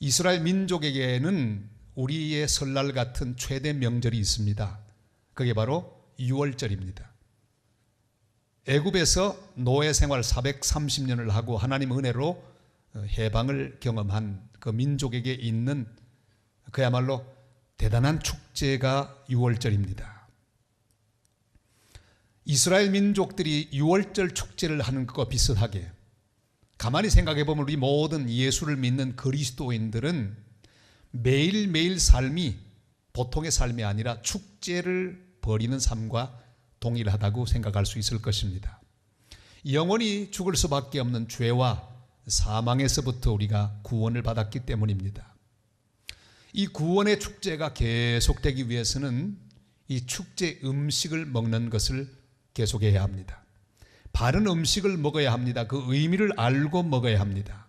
이스라엘 민족에게는 우리의 설날 같은 최대 명절이 있습니다. 그게 바로 유월절입니다. 애굽에서 노예 생활 430년을 하고 하나님 은혜로 해방을 경험한 그 민족에게 있는 그야말로 대단한 축제가 유월절입니다. 이스라엘 민족들이 유월절 축제를 하는 것과 비슷하게 가만히 생각해 보면 우리 모든 예수를 믿는 그리스도인들은 매일매일 삶이 보통의 삶이 아니라 축제를 벌이는 삶과 동일하다고 생각할 수 있을 것입니다. 영원히 죽을 수밖에 없는 죄와 사망에서부터 우리가 구원을 받았기 때문입니다. 이 구원의 축제가 계속되기 위해서는 이 축제 음식을 먹는 것을 계속해야 합니다. 바른 음식을 먹어야 합니다. 그 의미를 알고 먹어야 합니다.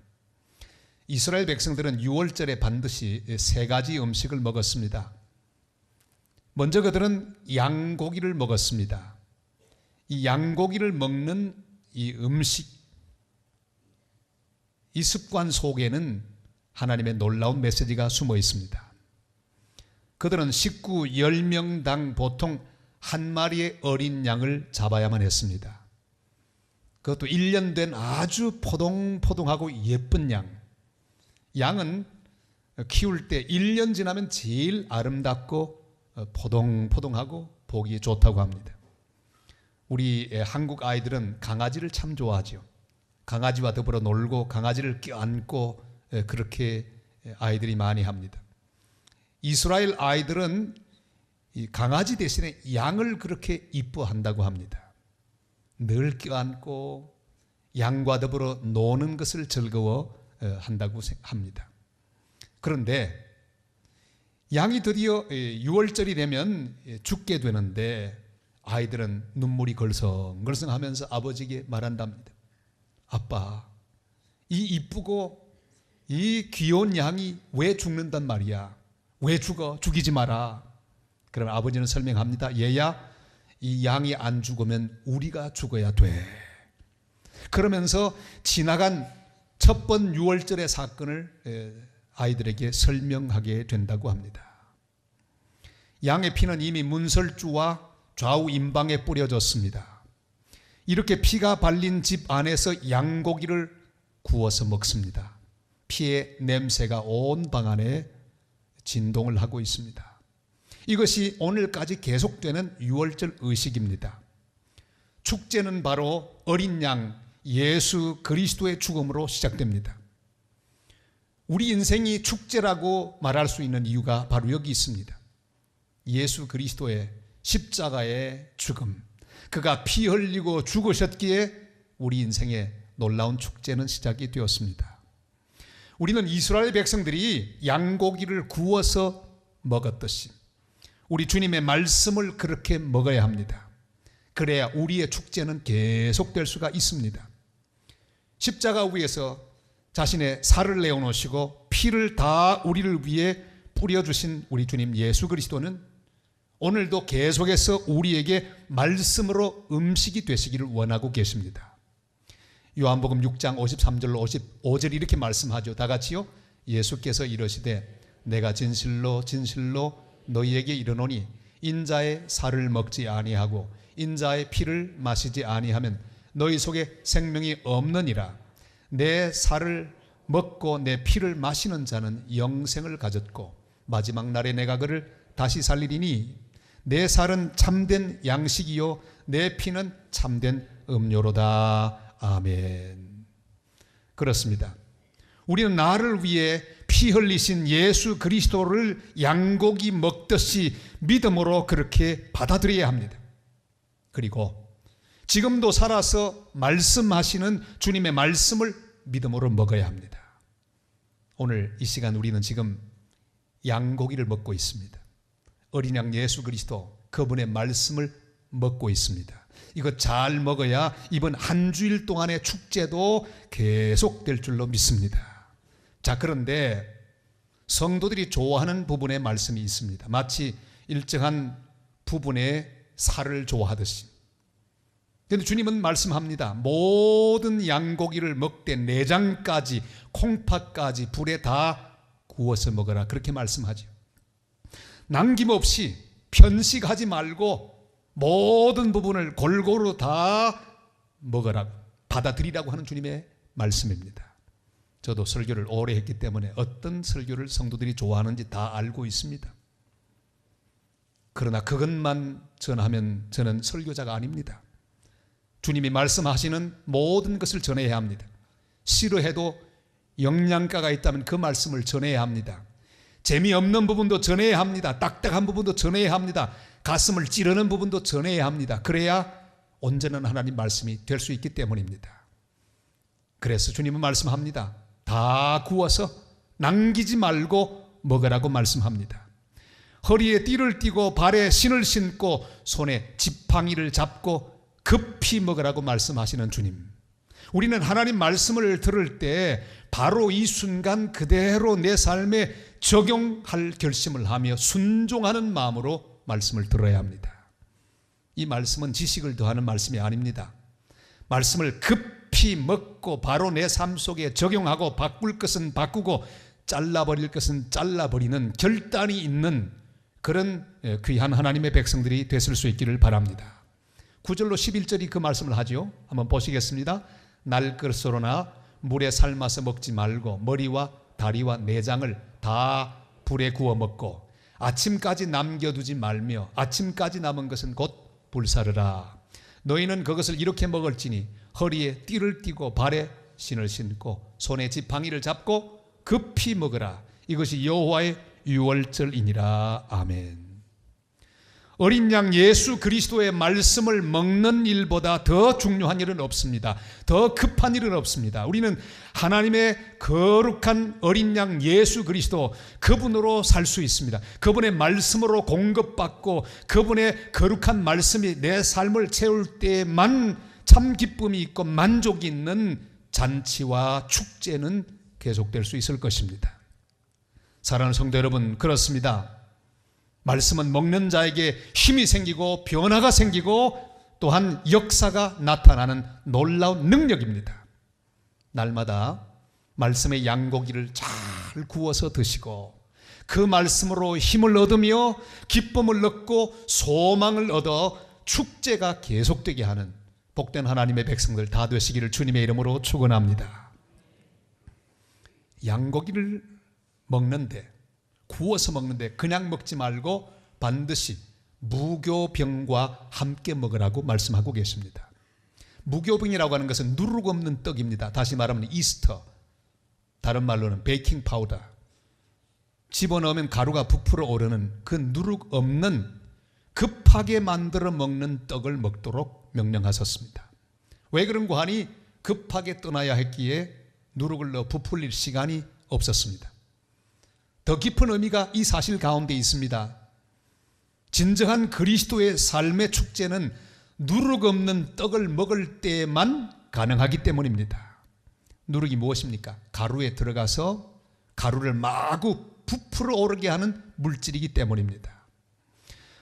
이스라엘 백성들은 유월절에 반드시 3가지 음식을 먹었습니다. 먼저 그들은 양고기를 먹었습니다. 이 양고기를 먹는 이 음식, 이 습관 속에는 하나님의 놀라운 메시지가 숨어 있습니다. 그들은 식구 10명당 보통 한 마리의 어린 양을 잡아야만 했습니다. 그것도 1년 된 아주 포동포동하고 예쁜 양. 양은 키울 때 1년 지나면 제일 아름답고 포동포동하고 보기 좋다고 합니다. 우리 한국 아이들은 강아지를 참 좋아하죠. 강아지와 더불어 놀고 강아지를 껴안고 그렇게 아이들이 많이 합니다. 이스라엘 아이들은 이 강아지 대신에 양을 그렇게 이뻐한다고 합니다. 늘 껴안고 양과 더불어 노는 것을 즐거워한다고 합니다. 그런데 양이 드디어 6월절이 되면 죽게 되는데 아이들은 눈물이 걸성걸성하면서 아버지에게 말한답니다. 아빠, 이 이쁘고 이 귀여운 양이 왜 죽는단 말이야? 왜 죽어? 죽이지 마라. 그럼 아버지는 설명합니다. 얘야, 이 양이 안 죽으면 우리가 죽어야 돼. 그러면서 지나간 첫 번 6월절의 사건을 아이들에게 설명하게 된다고 합니다. 양의 피는 이미 문설주와 좌우 임방에 뿌려졌습니다. 이렇게 피가 발린 집 안에서 양고기를 구워서 먹습니다. 피의 냄새가 온 방 안에 진동을 하고 있습니다. 이것이 오늘까지 계속되는 유월절 의식입니다. 축제는 바로 어린 양 예수 그리스도의 죽음으로 시작됩니다. 우리 인생이 축제라고 말할 수 있는 이유가 바로 여기 있습니다. 예수 그리스도의 십자가의 죽음, 그가 피 흘리고 죽으셨기에 우리 인생의 놀라운 축제는 시작이 되었습니다. 우리는 이스라엘 백성들이 양고기를 구워서 먹었듯이 우리 주님의 말씀을 그렇게 먹어야 합니다. 그래야 우리의 축제는 계속될 수가 있습니다. 십자가 위에서 자신의 살을 내어놓으시고 피를 다 우리를 위해 뿌려주신 우리 주님 예수 그리스도는 오늘도 계속해서 우리에게 말씀으로 음식이 되시기를 원하고 계십니다. 요한복음 6장 53절로 55절 이렇게 말씀하죠. 다 같이요. 예수께서 이르시되 내가 진실로 진실로 너희에게 이르노니 인자의 살을 먹지 아니하고 인자의 피를 마시지 아니하면 너희 속에 생명이 없느니라. 내 살을 먹고 내 피를 마시는 자는 영생을 가졌고 마지막 날에 내가 그를 다시 살리리니 내 살은 참된 양식이요 내 피는 참된 음료로다. 아멘. 그렇습니다. 우리는 나를 위해 피 흘리신 예수 그리스도를 양고기 먹듯이 믿음으로 그렇게 받아들여야 합니다. 그리고 지금도 살아서 말씀하시는 주님의 말씀을 믿음으로 먹어야 합니다. 오늘 이 시간 우리는 지금 양고기를 먹고 있습니다. 어린 양 예수 그리스도 그분의 말씀을 먹고 있습니다. 이거 잘 먹어야 이번 한 주일 동안의 축제도 계속될 줄로 믿습니다. 자, 그런데 성도들이 좋아하는 부분의 말씀이 있습니다. 마치 일정한 부분의 살을 좋아하듯이. 그런데 주님은 말씀합니다. 모든 양고기를 먹되 내장까지 콩팥까지 불에 다 구워서 먹어라, 그렇게 말씀하죠. 남김없이 편식하지 말고 모든 부분을 골고루 다 먹으라고, 받아들이라고 하는 주님의 말씀입니다. 저도 설교를 오래 했기 때문에 어떤 설교를 성도들이 좋아하는지 다 알고 있습니다. 그러나 그것만 전하면 저는 설교자가 아닙니다. 주님이 말씀하시는 모든 것을 전해야 합니다. 싫어해도 영양가가 있다면 그 말씀을 전해야 합니다. 재미없는 부분도 전해야 합니다. 딱딱한 부분도 전해야 합니다. 가슴을 찌르는 부분도 전해야 합니다. 그래야 온전한 하나님 말씀이 될 수 있기 때문입니다. 그래서 주님은 말씀합니다. 다 구워서 남기지 말고 먹으라고 말씀합니다. 허리에 띠를 띠고 발에 신을 신고 손에 지팡이를 잡고 급히 먹으라고 말씀하시는 주님. 우리는 하나님 말씀을 들을 때 바로 이 순간 그대로 내 삶에 적용할 결심을 하며 순종하는 마음으로 말씀을 들어야 합니다. 이 말씀은 지식을 더하는 말씀이 아닙니다. 말씀을 급히 먹고 바로 내 삶 속에 적용하고 바꿀 것은 바꾸고 잘라버릴 것은 잘라버리는 결단이 있는 그런 귀한 하나님의 백성들이 됐을 수 있기를 바랍니다. 9절로 11절이 그 말씀을 하죠. 한번 보시겠습니다. 날 것으로나 물에 삶아서 먹지 말고 머리와 다리와 내장을 다 불에 구워 먹고 아침까지 남겨두지 말며 아침까지 남은 것은 곧 불사르라. 너희는 그것을 이렇게 먹을지니 허리에 띠를 띠고 발에 신을 신고 손에 지팡이를 잡고 급히 먹으라. 이것이 여호와의 유월절이니라. 아멘. 어린 양 예수 그리스도의 말씀을 먹는 일보다 더 중요한 일은 없습니다. 더 급한 일은 없습니다. 우리는 하나님의 거룩한 어린 양 예수 그리스도, 그분으로 살 수 있습니다. 그분의 말씀으로 공급받고 그분의 거룩한 말씀이 내 삶을 채울 때만 참 기쁨이 있고 만족이 있는 잔치와 축제는 계속될 수 있을 것입니다. 사랑하는 성도 여러분, 그렇습니다. 말씀은 먹는 자에게 힘이 생기고 변화가 생기고 또한 역사가 나타나는 놀라운 능력입니다. 날마다 말씀의 양고기를 잘 구워서 드시고 그 말씀으로 힘을 얻으며 기쁨을 얻고 소망을 얻어 축제가 계속되게 하는 복된 하나님의 백성들 다 되시기를 주님의 이름으로 축원합니다. 양고기를 먹는데, 구워서 먹는데 그냥 먹지 말고 반드시 무교병과 함께 먹으라고 말씀하고 계십니다. 무교병이라고 하는 것은 누룩 없는 떡입니다. 다시 말하면 이스터, 다른 말로는 베이킹 파우더, 집어넣으면 가루가 부풀어 오르는 그 누룩 없는 급하게 만들어 먹는 떡을 먹도록 명령하셨습니다. 왜 그런가 하니 급하게 떠나야 했기에 누룩을 넣어 부풀릴 시간이 없었습니다. 더 깊은 의미가 이 사실 가운데 있습니다. 진정한 그리스도의 삶의 축제는 누룩 없는 떡을 먹을 때만 가능하기 때문입니다. 누룩이 무엇입니까? 가루에 들어가서 가루를 마구 부풀어 오르게 하는 물질이기 때문입니다.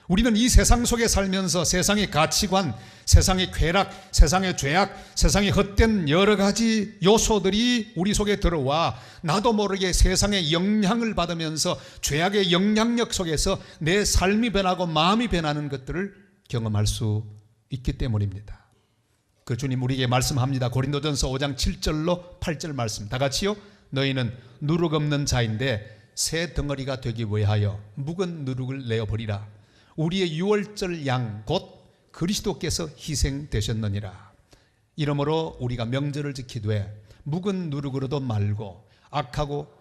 우리는 이 세상 속에 살면서 세상의 가치관, 세상의 쾌락, 세상의 죄악, 세상의 헛된 여러 가지 요소들이 우리 속에 들어와 나도 모르게 세상의 영향을 받으면서 죄악의 영향력 속에서 내 삶이 변하고 마음이 변하는 것들을 경험할 수 있기 때문입니다. 그 주님 우리에게 말씀합니다. 고린도전서 5장 7절로 8절 말씀 다 같이요. 너희는 누룩 없는 자인데 새 덩어리가 되기 위하여 묵은 누룩을 내어버리라. 우리의 유월절 양 곧 그리스도께서 희생되셨느니라. 이러므로 우리가 명절을 지키되 묵은 누룩으로도 말고 악하고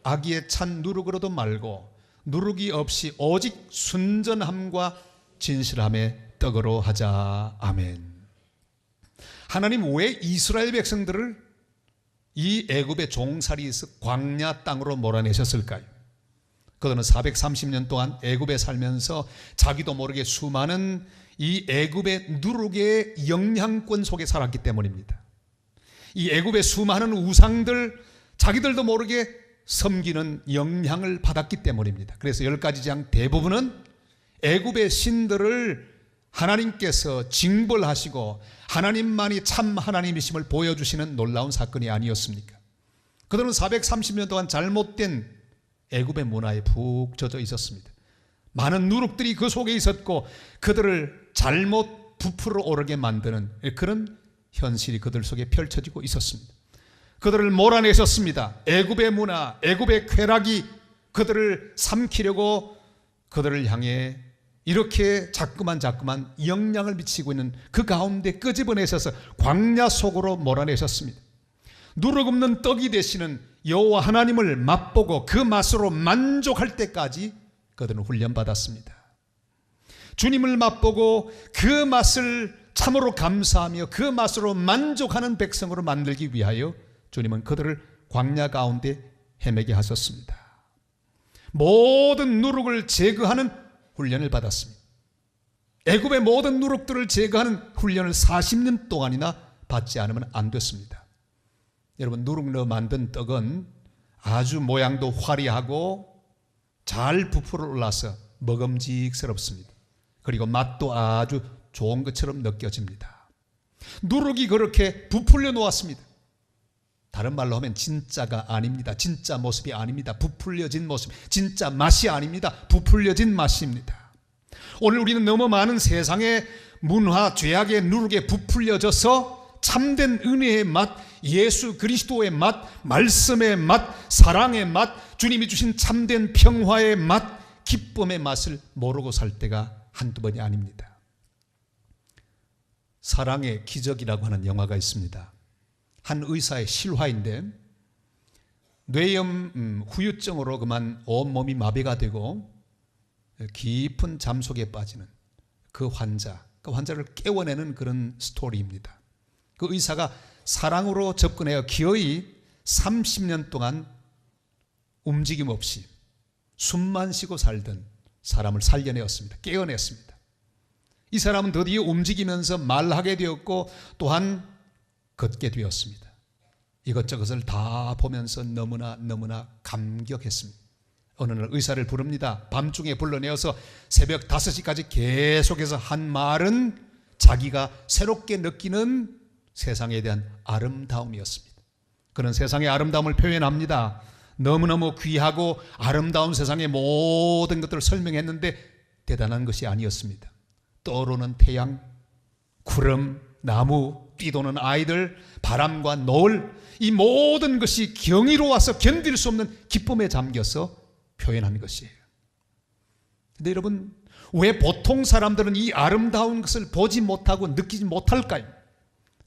악의에 찬 누룩으로도 말고 누룩이 없이 오직 순전함과 진실함의 떡으로 하자. 아멘. 하나님 왜 이스라엘 백성들을 이 애굽의 종살이에서 광야 땅으로 몰아내셨을까요? 그들은 430년 동안 애굽에 살면서 자기도 모르게 수많은 이 애굽의 누룩의 영향권 속에 살았기 때문입니다. 이 애굽의 수많은 우상들, 자기들도 모르게 섬기는 영향을 받았기 때문입니다. 그래서 10가지 장 대부분은 애굽의 신들을 하나님께서 징벌하시고 하나님만이 참 하나님이심을 보여주시는 놀라운 사건이 아니었습니까? 그들은 430년 동안 잘못된 애굽의 문화에 푹 젖어 있었습니다. 많은 누룩들이 그 속에 있었고 그들을 잘못 부풀어 오르게 만드는 그런 현실이 그들 속에 펼쳐지고 있었습니다. 그들을 몰아내셨습니다. 애굽의 문화, 애굽의 쾌락이 그들을 삼키려고 그들을 향해 이렇게 자꾸만 영향을 미치고 있는 그 가운데 끄집어내셔서 광야 속으로 몰아내셨습니다. 누룩 없는 떡이 되시는 여호와 하나님을 맛보고 그 맛으로 만족할 때까지 그들은 훈련받았습니다. 주님을 맛보고 그 맛을 참으로 감사하며 그 맛으로 만족하는 백성으로 만들기 위하여 주님은 그들을 광야 가운데 헤매게 하셨습니다. 모든 누룩을 제거하는 훈련을 받았습니다. 애굽의 모든 누룩들을 제거하는 훈련을 40년 동안이나 받지 않으면 안 됐습니다. 여러분, 누룩 넣어 만든 떡은 아주 모양도 화려하고 잘 부풀어 올라서 먹음직스럽습니다. 그리고 맛도 아주 좋은 것처럼 느껴집니다. 누룩이 그렇게 부풀려 놓았습니다. 다른 말로 하면 진짜가 아닙니다. 진짜 모습이 아닙니다. 부풀려진 모습, 진짜 맛이 아닙니다. 부풀려진 맛입니다. 오늘 우리는 너무 많은 세상의 문화, 죄악의 누룩에 부풀려져서 참된 은혜의 맛, 예수 그리스도의 맛, 말씀의 맛, 사랑의 맛, 주님이 주신 참된 평화의 맛, 기쁨의 맛을 모르고 살 때가 한두 번이 아닙니다. 사랑의 기적이라고 하는 영화가 있습니다. 한 의사의 실화인데 뇌염 후유증으로 그만 온몸이 마비가 되고 깊은 잠 속에 빠지는 그 환자를 깨워내는 그런 스토리입니다. 그 의사가 사랑으로 접근하여 기어이 30년 동안 움직임 없이 숨만 쉬고 살던 사람을 살려내었습니다. 깨어냈습니다. 이 사람은 드디어 움직이면서 말하게 되었고 또한 걷게 되었습니다. 이것저것을 다 보면서 너무나 감격했습니다. 어느 날 의사를 부릅니다. 밤중에 불러내어서 새벽 5시까지 계속해서 한 말은 자기가 새롭게 느끼는 세상에 대한 아름다움이었습니다. 그런 세상의 아름다움을 표현합니다. 너무너무 귀하고 아름다운 세상의 모든 것들을 설명했는데 대단한 것이 아니었습니다. 떠오르는 태양, 구름, 나무, 뛰도는 아이들, 바람과 노을, 이 모든 것이 경이로워서 견딜 수 없는 기쁨에 잠겨서 표현한 것이에요. 근데 여러분, 왜 보통 사람들은 이 아름다운 것을 보지 못하고 느끼지 못할까요?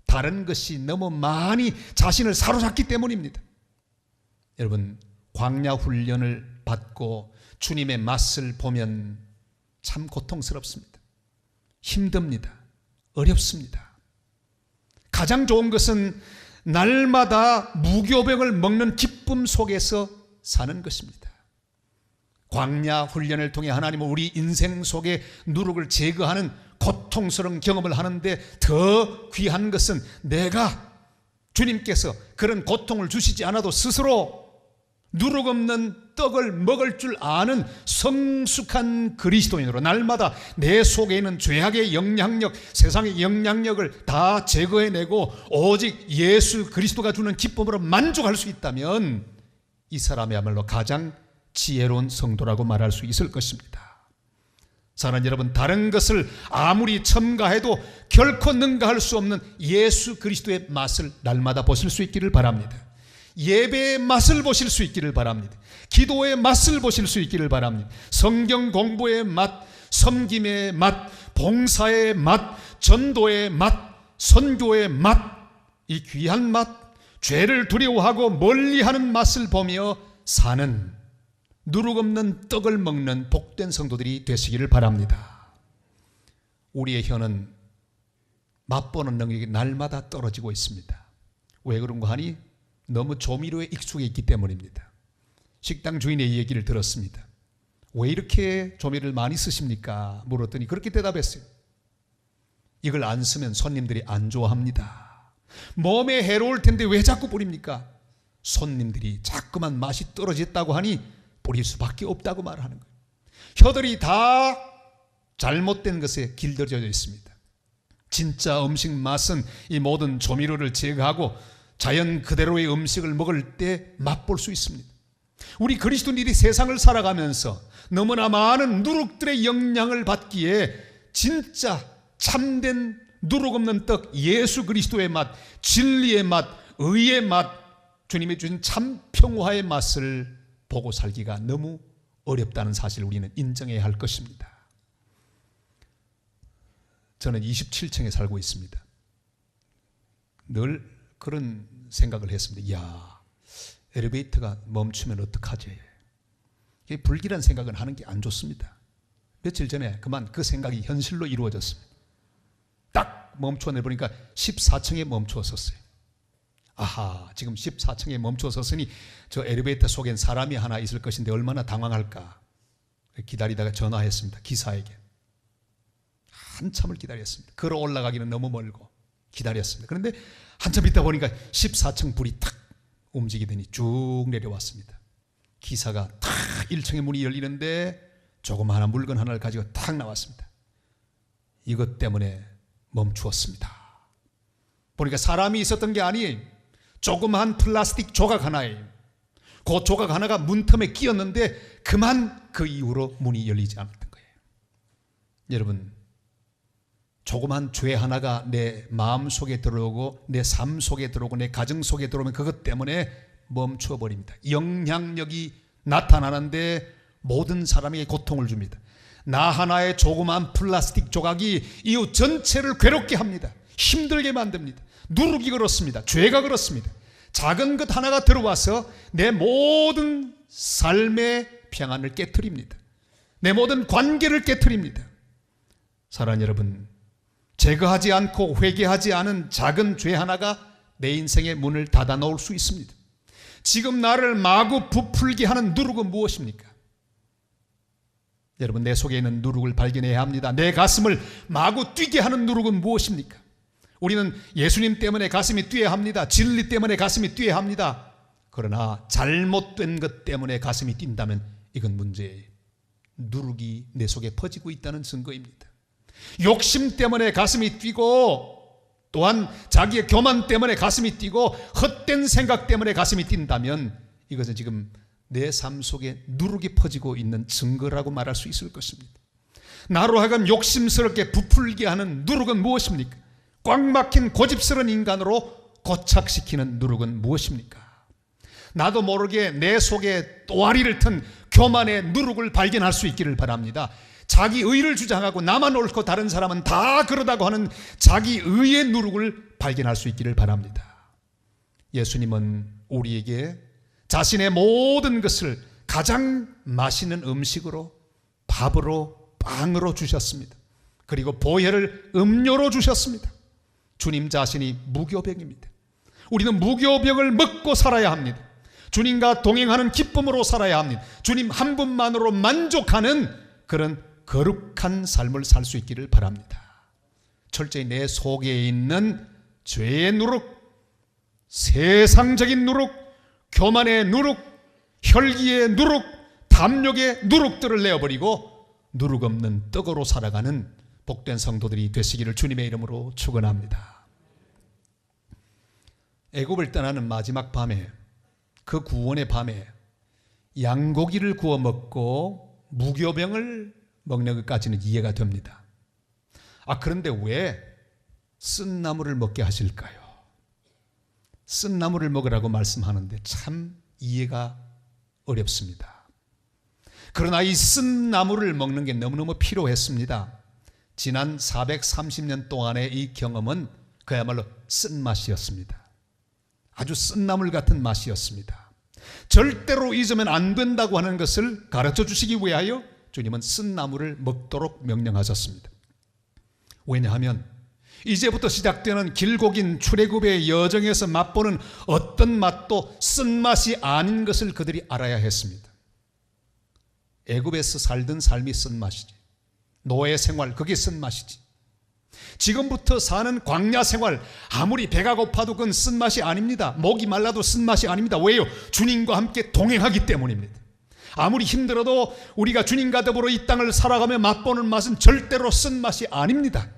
다른 것이 너무 많이 자신을 사로잡기 때문입니다. 여러분, 광야 훈련을 받고 주님의 맛을 보면 참 고통스럽습니다. 힘듭니다. 어렵습니다. 가장 좋은 것은 날마다 무교병을 먹는 기쁨 속에서 사는 것입니다. 광야 훈련을 통해 하나님은 우리 인생 속에 누룩을 제거하는 고통스러운 경험을 하는데 더 귀한 것은 내가 주님께서 그런 고통을 주시지 않아도 스스로 누룩 없는 떡을 먹을 줄 아는 성숙한 그리스도인으로 날마다 내 속에 있는 죄악의 영향력, 세상의 영향력을 다 제거해내고 오직 예수 그리스도가 주는 기쁨으로 만족할 수 있다면 이 사람이야말로 가장 지혜로운 성도라고 말할 수 있을 것입니다. 사랑하는 여러분, 다른 것을 아무리 첨가해도 결코 능가할 수 없는 예수 그리스도의 맛을 날마다 보실 수 있기를 바랍니다. 예배의 맛을 보실 수 있기를 바랍니다. 기도의 맛을 보실 수 있기를 바랍니다. 성경 공부의 맛, 섬김의 맛, 봉사의 맛, 전도의 맛, 선교의 맛, 이 귀한 맛, 죄를 두려워하고 멀리하는 맛을 보며 사는 누룩 없는 떡을 먹는 복된 성도들이 되시기를 바랍니다. 우리의 혀는 맛보는 능력이 날마다 떨어지고 있습니다. 왜 그런가 하니 너무 조미료에 익숙해 있기 때문입니다. 식당 주인의 얘기를 들었습니다. 왜 이렇게 조미료를 많이 쓰십니까? 물었더니 그렇게 대답했어요. 이걸 안 쓰면 손님들이 안 좋아합니다. 몸에 해로울 텐데 왜 자꾸 뿌립니까? 손님들이 자꾸만 맛이 떨어졌다고 하니 뿌릴 수밖에 없다고 말하는 거예요. 혀들이 다 잘못된 것에 길들여져 있습니다. 진짜 음식 맛은 이 모든 조미료를 제거하고 자연 그대로의 음식을 먹을 때 맛볼 수 있습니다. 우리 그리스도인들이 세상을 살아가면서 너무나 많은 누룩들의 영향을 받기에 진짜 참된 누룩 없는 떡, 예수 그리스도의 맛, 진리의 맛, 의의 맛, 주님이 주신 참 평화의 맛을 보고 살기가 너무 어렵다는 사실을 우리는 인정해야 할 것입니다. 저는 27층에 살고 있습니다. 늘 그런 생각을 했습니다. 이야, 엘리베이터가 멈추면 어떡하지? 이게 불길한 생각은 하는 게 안 좋습니다. 며칠 전에 그만 그 생각이 현실로 이루어졌습니다. 딱 멈춰 내보니까 14층에 멈춰 섰어요. 아하, 지금 14층에 멈춰 섰으니 저 엘리베이터 속엔 사람이 하나 있을 것인데 얼마나 당황할까. 기다리다가 전화했습니다. 기사에게. 한참을 기다렸습니다. 걸어 올라가기는 너무 멀고 기다렸습니다. 그런데 한참 있다 보니까 14층 불이 탁 움직이더니 쭉 내려왔습니다. 기사가 탁 1층의 문이 열리는데 조그마한 물건 하나를 가지고 탁 나왔습니다. 이것 때문에 멈추었습니다. 보니까 사람이 있었던 게 아니에요. 조그마한 플라스틱 조각 하나예요. 그 조각 하나가 문틈에 끼었는데 그만 그 이후로 문이 열리지 않았던 거예요. 여러분, 조그만 죄 하나가 내 마음 속에 들어오고 내 삶 속에 들어오고 내 가정 속에 들어오면 그것 때문에 멈춰버립니다. 영향력이 나타나는데 모든 사람에게 고통을 줍니다. 나 하나의 조그만 플라스틱 조각이 이웃 전체를 괴롭게 합니다. 힘들게 만듭니다. 누룩이 그렇습니다. 죄가 그렇습니다. 작은 것 하나가 들어와서 내 모든 삶의 평안을 깨트립니다. 내 모든 관계를 깨트립니다. 사랑하는 여러분, 제거하지 않고 회개하지 않은 작은 죄 하나가 내 인생의 문을 닫아 놓을 수 있습니다. 지금 나를 마구 부풀게 하는 누룩은 무엇입니까? 여러분, 내 속에 있는 누룩을 발견해야 합니다. 내 가슴을 마구 뛰게 하는 누룩은 무엇입니까? 우리는 예수님 때문에 가슴이 뛰어야 합니다. 진리 때문에 가슴이 뛰어야 합니다. 그러나 잘못된 것 때문에 가슴이 뛴다면 이건 문제예요. 누룩이 내 속에 퍼지고 있다는 증거입니다. 욕심 때문에 가슴이 뛰고 또한 자기의 교만 때문에 가슴이 뛰고 헛된 생각 때문에 가슴이 뛴다면 이것은 지금 내 삶 속에 누룩이 퍼지고 있는 증거라고 말할 수 있을 것입니다. 나로 하여금 욕심스럽게 부풀게 하는 누룩은 무엇입니까? 꽉 막힌 고집스러운 인간으로 고착시키는 누룩은 무엇입니까? 나도 모르게 내 속에 또아리를 튼 교만의 누룩을 발견할 수 있기를 바랍니다. 자기 의를 주장하고 나만 옳고 다른 사람은 다 그러다고 하는 자기 의의 누룩을 발견할 수 있기를 바랍니다. 예수님은 우리에게 자신의 모든 것을 가장 맛있는 음식으로, 밥으로, 빵으로 주셨습니다. 그리고 보혈을 음료로 주셨습니다. 주님 자신이 무교병입니다. 우리는 무교병을 먹고 살아야 합니다. 주님과 동행하는 기쁨으로 살아야 합니다. 주님 한 분만으로 만족하는 그런 거룩한 삶을 살 수 있기를 바랍니다. 철저히 내 속에 있는 죄의 누룩, 세상적인 누룩, 교만의 누룩, 혈기의 누룩, 담력의 누룩들을 내어버리고 누룩 없는 떡으로 살아가는 복된 성도들이 되시기를 주님의 이름으로 축원합니다. 애굽을 떠나는 마지막 밤에, 그 구원의 밤에 양고기를 구워 먹고 무교병을 먹는 것까지는 이해가 됩니다. 그런데 왜 쓴 나물을 먹게 하실까요? 쓴 나물을 먹으라고 말씀하는데 참 이해가 어렵습니다. 그러나 이 쓴 나물을 먹는 게 너무너무 필요했습니다. 지난 430년 동안의 이 경험은 그야말로 쓴맛이었습니다. 아주 쓴 나물 같은 맛이었습니다. 절대로 잊으면 안 된다고 하는 것을 가르쳐 주시기 위하여 주님은 쓴 나물을 먹도록 명령하셨습니다. 왜냐하면 이제부터 시작되는 길고 긴 출애굽의 여정에서 맛보는 어떤 맛도 쓴맛이 아닌 것을 그들이 알아야 했습니다. 애굽에서 살던 삶이 쓴맛이지, 노예 생활 그게 쓴맛이지, 지금부터 사는 광야 생활 아무리 배가 고파도 그건 쓴맛이 아닙니다. 목이 말라도 쓴맛이 아닙니다. 왜요? 주님과 함께 동행하기 때문입니다. 아무리 힘들어도 우리가 주님과 더불어 이 땅을 살아가며 맛보는 맛은 절대로 쓴맛이 아닙니다.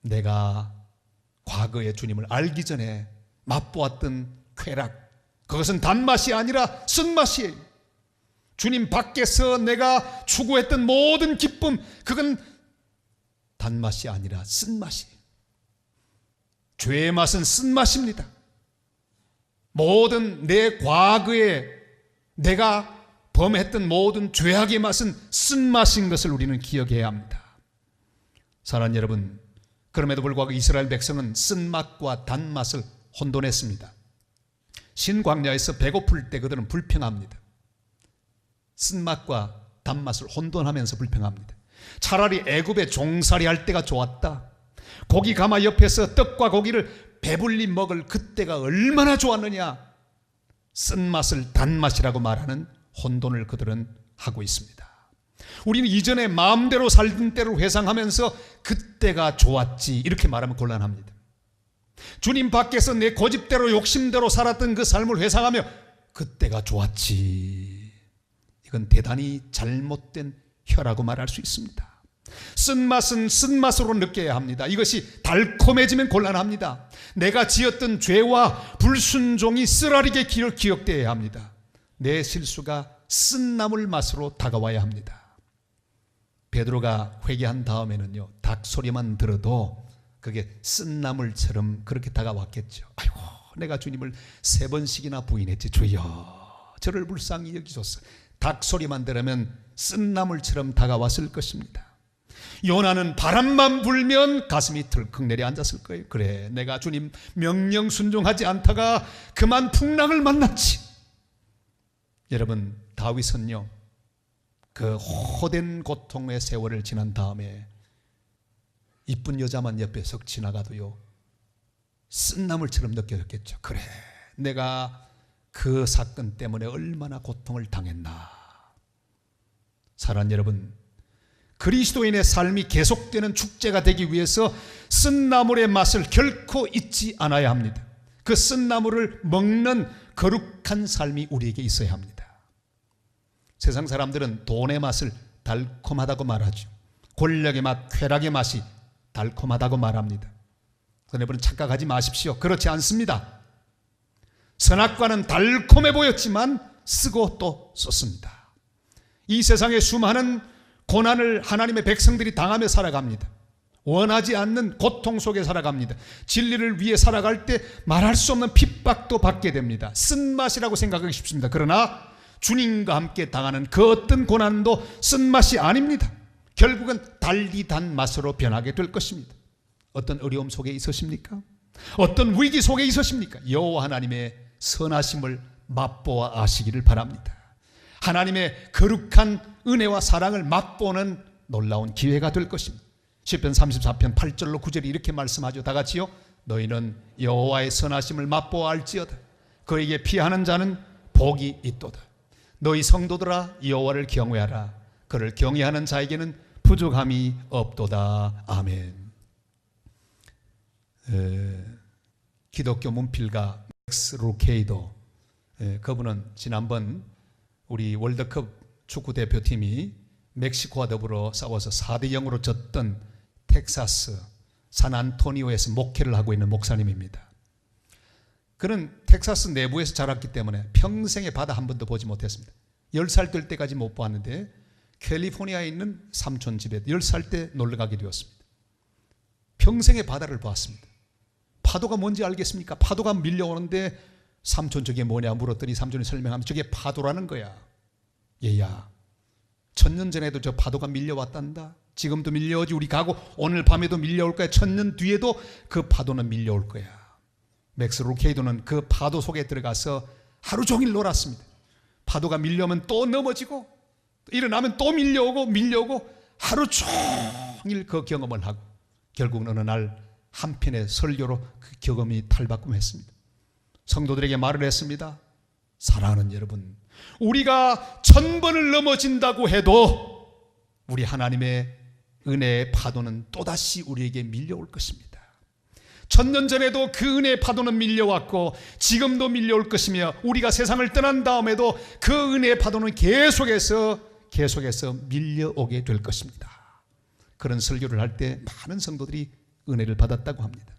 내가 과거의 주님을 알기 전에 맛보았던 쾌락, 그것은 단맛이 아니라 쓴맛이에요. 주님 밖에서 내가 추구했던 모든 기쁨, 그건 단맛이 아니라 쓴맛이에요. 죄의 맛은 쓴맛입니다. 모든 내 과거에 내가 범했던 모든 죄악의 맛은 쓴맛인 것을 우리는 기억해야 합니다. 사랑하는 여러분, 그럼에도 불구하고 이스라엘 백성은 쓴맛과 단맛을 혼돈했습니다. 신광야에서 배고플 때 그들은 불평합니다. 쓴맛과 단맛을 혼돈하면서 불평합니다. 차라리 애굽에 종살이 할 때가 좋았다. 고기 가마 옆에서 떡과 고기를 배불리 먹을 그때가 얼마나 좋았느냐. 쓴맛을 단맛이라고 말하는 혼돈을 그들은 하고 있습니다. 우리는 이전에 마음대로 살던 때를 회상하면서 그때가 좋았지 이렇게 말하면 곤란합니다. 주님 밖에서 내 고집대로 욕심대로 살았던 그 삶을 회상하며 그때가 좋았지, 이건 대단히 잘못된 혀라고 말할 수 있습니다. 쓴맛은 쓴맛으로 느껴야 합니다. 이것이 달콤해지면 곤란합니다. 내가 지었던 죄와 불순종이 쓰라리게 기억되어야 합니다. 내 실수가 쓴나물 맛으로 다가와야 합니다. 베드로가 회개한 다음에는요, 닭 소리만 들어도 그게 쓴나물처럼 그렇게 다가왔겠죠. 아이고, 내가 주님을 3번씩이나 부인했지. 주여 저를 불쌍히 여기소서. 닭 소리만 들으면 쓴나물처럼 다가왔을 것입니다. 요나는 바람만 불면 가슴이 덜컥 내려앉았을 거예요. 그래, 내가 주님 명령 순종하지 않다가 그만 풍랑을 만났지. 여러분, 다윗은요, 그 호된 고통의 세월을 지난 다음에 이쁜 여자만 옆에 석 지나가도요, 쓴나물처럼 느껴졌겠죠. 그래, 내가 그 사건 때문에 얼마나 고통을 당했나. 사랑하는 여러분, 그리스도인의 삶이 계속되는 축제가 되기 위해서 쓴나물의 맛을 결코 잊지 않아야 합니다. 그 쓴나물을 먹는 거룩한 삶이 우리에게 있어야 합니다. 세상 사람들은 돈의 맛을 달콤하다고 말하죠. 권력의 맛, 쾌락의 맛이 달콤하다고 말합니다. 여러분 착각하지 마십시오. 그렇지 않습니다. 선악과는 달콤해 보였지만 쓰고 또 썼습니다. 이 세상의 수많은 고난을 하나님의 백성들이 당하며 살아갑니다. 원하지 않는 고통 속에 살아갑니다. 진리를 위해 살아갈 때 말할 수 없는 핍박도 받게 됩니다. 쓴맛이라고 생각하기 쉽습니다. 그러나 주님과 함께 당하는 그 어떤 고난도 쓴맛이 아닙니다. 결국은 달디 단 맛으로 변하게 될 것입니다. 어떤 어려움 속에 있으십니까? 어떤 위기 속에 있으십니까? 여호와 하나님의 선하심을 맛보아 아시기를 바랍니다. 하나님의 거룩한 은혜와 사랑을 맛보는 놀라운 기회가 될 것입니다. 시편 34편 8절로 9절이 이렇게 말씀하죠. 다 같이요. 너희는 여호와의 선하심을 맛보아 알지어다. 그에게 피하는 자는 복이 있도다. 너희 성도들아 여호와를 경외하라. 그를 경외하는 자에게는 부족함이 없도다. 아멘. 기독교 문필가 맥스 루케이도, 그분은 지난번 우리 월드컵 축구 대표팀이 멕시코와 더불어 싸워서 4대0으로 졌던 텍사스 산안토니오에서 목회를 하고 있는 목사님입니다. 그는 텍사스 내부에서 자랐기 때문에 평생에 바다 한 번도 보지 못했습니다. 10살 될 때까지 못 보았는데 캘리포니아에 있는 삼촌 집에 10살 때 놀러 가게 되었습니다. 평생에 바다를 보았습니다. 파도가 뭔지 알겠습니까? 파도가 밀려오는데 삼촌 저게 뭐냐 물었더니 삼촌이 설명하면 저게 파도라는 거야. 얘야, 1000년 전에도 저 파도가 밀려왔단다. 지금도 밀려오지. 우리 가고 오늘 밤에도 밀려올 거야. 1000년 뒤에도 그 파도는 밀려올 거야. 맥스 루케이도는 그 파도 속에 들어가서 하루 종일 놀았습니다. 파도가 밀려오면 또 넘어지고 일어나면 또 밀려오고 하루 종일 그 경험을 하고 결국은 어느 날 한편의 설교로 그 경험이 탈바꿈했습니다. 성도들에게 말을 했습니다. 사랑하는 여러분, 우리가 1000번을 넘어진다고 해도 우리 하나님의 은혜의 파도는 또다시 우리에게 밀려올 것입니다. 1000년 전에도 그 은혜의 파도는 밀려왔고 지금도 밀려올 것이며 우리가 세상을 떠난 다음에도 그 은혜의 파도는 계속해서 밀려오게 될 것입니다. 그런 설교를 할 때 많은 성도들이 은혜를 받았다고 합니다.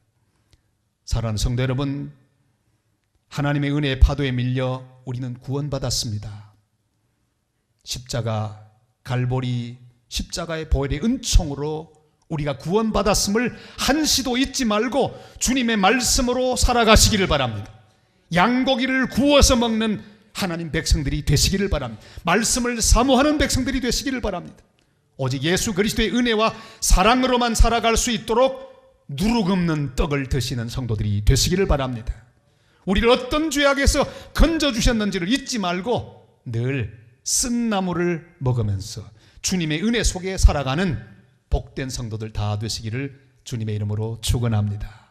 사랑하는 성도 여러분, 하나님의 은혜의 파도에 밀려 우리는 구원받았습니다. 십자가, 갈보리 십자가의 보혈의 은총으로 우리가 구원받았음을 한시도 잊지 말고 주님의 말씀으로 살아가시기를 바랍니다. 양고기를 구워서 먹는 하나님 백성들이 되시기를 바랍니다. 말씀을 사모하는 백성들이 되시기를 바랍니다. 오직 예수 그리스도의 은혜와 사랑으로만 살아갈 수 있도록 누룩없는 떡을 드시는 성도들이 되시기를 바랍니다. 우리를 어떤 죄악에서 건져주셨는지를 잊지 말고 늘 쓴나물을 먹으면서 주님의 은혜 속에 살아가는 복된 성도들 다 되시기를 주님의 이름으로 축원합니다.